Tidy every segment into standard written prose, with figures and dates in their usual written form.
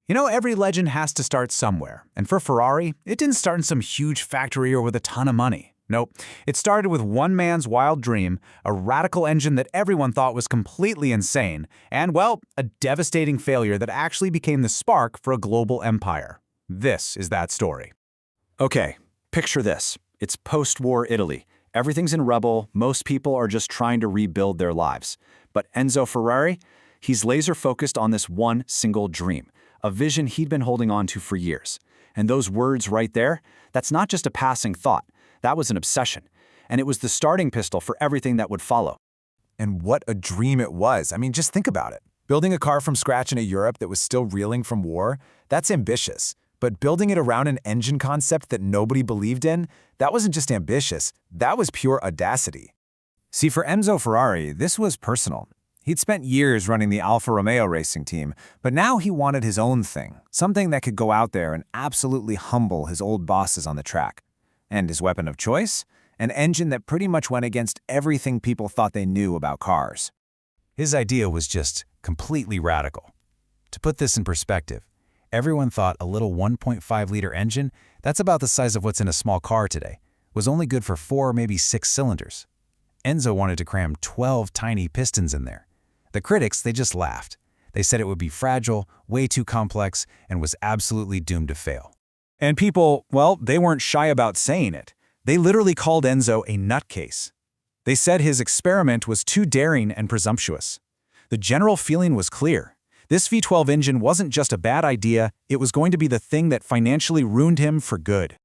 Every legend has to start somewhere, and for Ferrari, it didn't start in some huge factory or with a ton of money. Nope, it started with one man's wild dream, a radical engine that everyone thought was completely insane, and, well, a devastating failure that actually became the spark for a global empire. This is that story. Okay, picture this. It's post-war Italy. Everything's in rubble, most people are just trying to rebuild their lives. But Enzo Ferrari, he's laser-focused on this one single dream, a vision he'd been holding on to for years. And those words right there, that's not just a passing thought. That was an obsession. And it was the starting pistol for everything that would follow. And what a dream it was. I mean, just think about it. Building a car from scratch in a Europe that was still reeling from war, that's ambitious. But building it around an engine concept that nobody believed in, that wasn't just ambitious, that was pure audacity. See, for Enzo Ferrari, this was personal. He'd spent years running the Alfa Romeo racing team, but now he wanted his own thing, something that could go out there and absolutely humble his old bosses on the track. And his weapon of choice? An engine that pretty much went against everything people thought they knew about cars. His idea was just completely radical. To put this in perspective, everyone thought a little 1.5-liter engine, that's about the size of what's in a small car today, was only good for 4 or maybe 6 cylinders. Enzo wanted to cram 12 tiny pistons in there. The critics, they just laughed. They said it would be fragile, way too complex, and was absolutely doomed to fail. And people, well, they weren't shy about saying it. They literally called Enzo a nutcase. They said his experiment was too daring and presumptuous. The general feeling was clear. This V12 engine wasn't just a bad idea, it was going to be the thing that financially ruined him for good.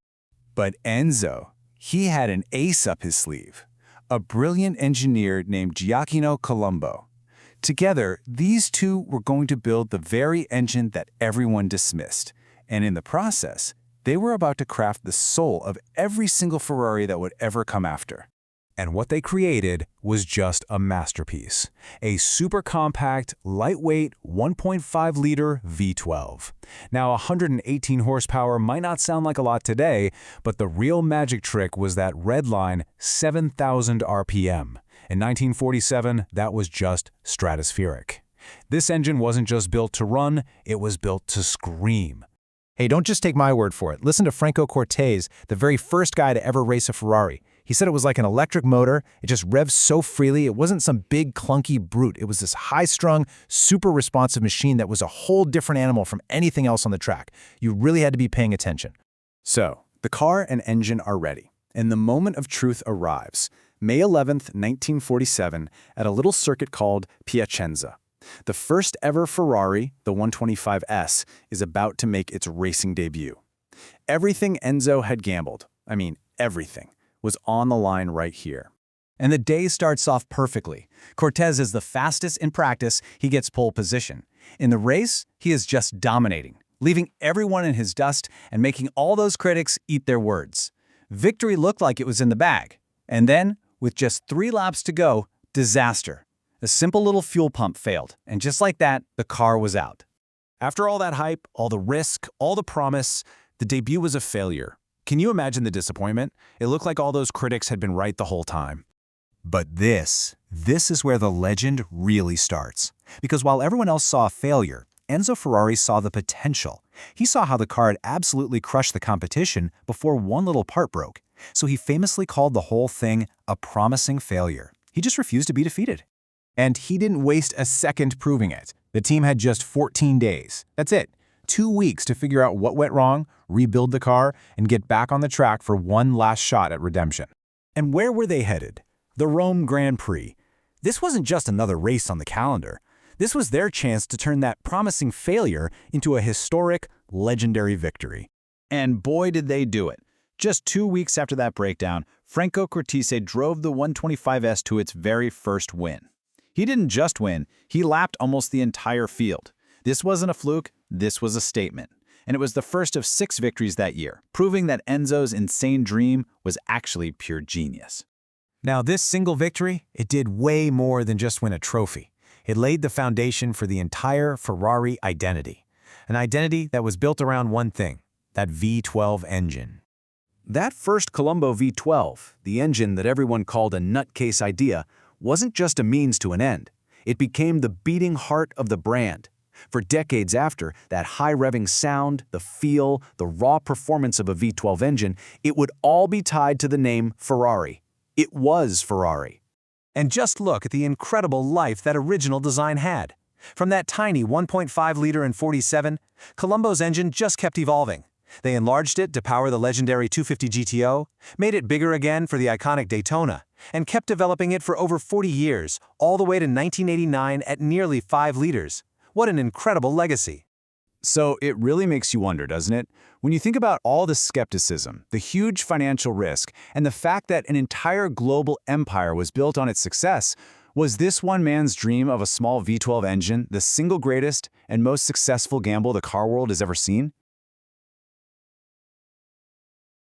But Enzo, he had an ace up his sleeve. A brilliant engineer named Giacomo Colombo. Together, these two were going to build the very engine that everyone dismissed. And in the process, they were about to craft the soul of every single Ferrari that would ever come after. And what they created was just a masterpiece. A super compact, lightweight 1.5-liter V12. Now, 118 horsepower might not sound like a lot today, but the real magic trick was that red line 7,000 RPM. In 1947, that was just stratospheric. This engine wasn't just built to run, it was built to scream. Hey, don't just take my word for it. Listen to Franco Cortese, the very first guy to ever race a Ferrari. He said it was like an electric motor. It just revs so freely. It wasn't some big, clunky brute. It was this high-strung, super responsive machine that was a whole different animal from anything else on the track. You really had to be paying attention. So, the car and engine are ready, and the moment of truth arrives. May 11th, 1947, at a little circuit called Piacenza. The first ever Ferrari, the 125S, is about to make its racing debut. Everything Enzo had gambled, everything, was on the line right here. And the day starts off perfectly. Cortez is the fastest in practice, he gets pole position. In the race, he is just dominating, leaving everyone in his dust and making all those critics eat their words. Victory looked like it was in the bag. And then, with just 3 laps to go, disaster. A simple little fuel pump failed, and just like that, the car was out. After all that hype, all the risk, all the promise, the debut was a failure. Can you imagine the disappointment? It looked like all those critics had been right the whole time. But this is where the legend really starts. Because while everyone else saw a failure, Enzo Ferrari saw the potential. He saw how the car had absolutely crushed the competition before one little part broke. So he famously called the whole thing a promising failure. He just refused to be defeated. And he didn't waste a second proving it. The team had just 14 days. That's it. 2 weeks to figure out what went wrong, rebuild the car, and get back on the track for one last shot at redemption. And where were they headed? The Rome Grand Prix. This wasn't just another race on the calendar. This was their chance to turn that promising failure into a historic, legendary victory. And boy did they do it. Just 2 weeks after that breakdown, Franco Cortese drove the 125S to its very first win. He didn't just win, he lapped almost the entire field. This wasn't a fluke, this was a statement. And it was the first of 6 victories that year, proving that Enzo's insane dream was actually pure genius. Now, this single victory, it did way more than just win a trophy. It laid the foundation for the entire Ferrari identity. An identity that was built around one thing, that V12 engine. That first Colombo V12, the engine that everyone called a nutcase idea, wasn't just a means to an end. It became the beating heart of the brand. For decades after, that high-revving sound, the feel, the raw performance of a V12 engine, it would all be tied to the name Ferrari. It was Ferrari. And just look at the incredible life that original design had. From that tiny 1.5-liter in 47, Colombo's engine just kept evolving. They enlarged it to power the legendary 250 GTO, made it bigger again for the iconic Daytona, and kept developing it for over 40 years, all the way to 1989 at nearly 5 liters. What an incredible legacy. So it really makes you wonder, doesn't it? When you think about all the skepticism, the huge financial risk, and the fact that an entire global empire was built on its success, was this one man's dream of a small V12 engine the single greatest and most successful gamble the car world has ever seen?